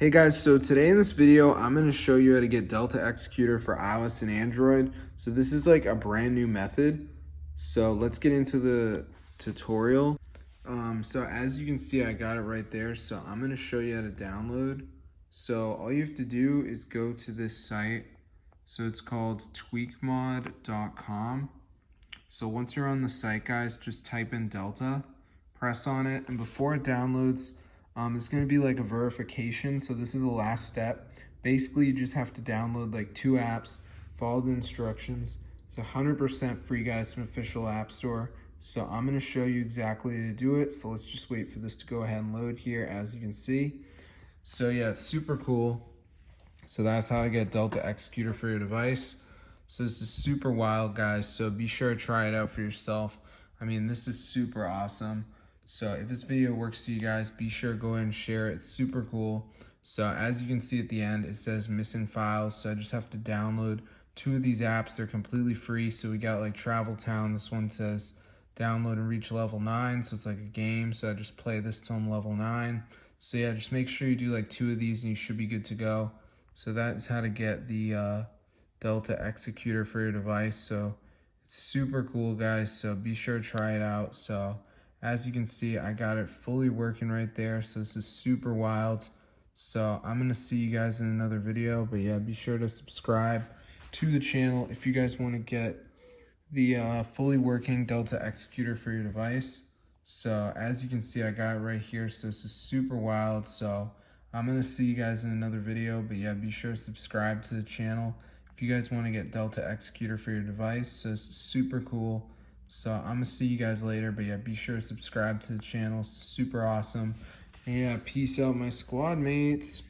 Hey guys, so today in this video, I'm going to show you how to get Delta Executor for iOS and Android. So this is like a brand new method. So let's get into the tutorial. So as you can see, I got it right there. So I'm going to show you how to download. So all you have to do is go to this site. So it's called tweakmod.com. So once you're on the site, guys, just type in Delta, press on it, and before it downloads, it's going to be like a verification. So this is the last step. Basically, you just have to download like 2 apps, follow the instructions. It's 100% free, guys, from official app store. So I'm going to show you exactly how to do it. So let's just wait for this to go ahead and load here, as you can see. So yeah, it's super cool. So that's how to get Delta Executor for your device. So this is super wild, guys. So be sure to try it out for yourself. I mean, this is super awesome. So if this video works for you guys, be sure to go ahead and share it. It's super cool. So as you can see at the end, it says missing files. So I just have to download 2 of these apps. They're completely free. So we got like Travel Town. This one says download and reach level 9. So it's like a game. So I just play this till I'm level 9. So yeah, just make sure you do like 2 of these and you should be good to go. So that's how to get the Delta Executor for your device. So it's super cool, guys. So be sure to try it out. So as you can see, I got it fully working right there. So this is super wild. So I'm going to see you guys in another video. But yeah, be sure to subscribe to the channel if you guys want to get the fully working Delta Executor for your device. So as you can see, I got it right here. So this is super wild. So I'm going to see you guys in another video. But yeah, be sure to subscribe to the channel if you guys want to get Delta Executor for your device. So it's super cool. So I'm going to see you guys later. But yeah, be sure to subscribe to the channel. It's super awesome. And yeah, peace out, my squad mates.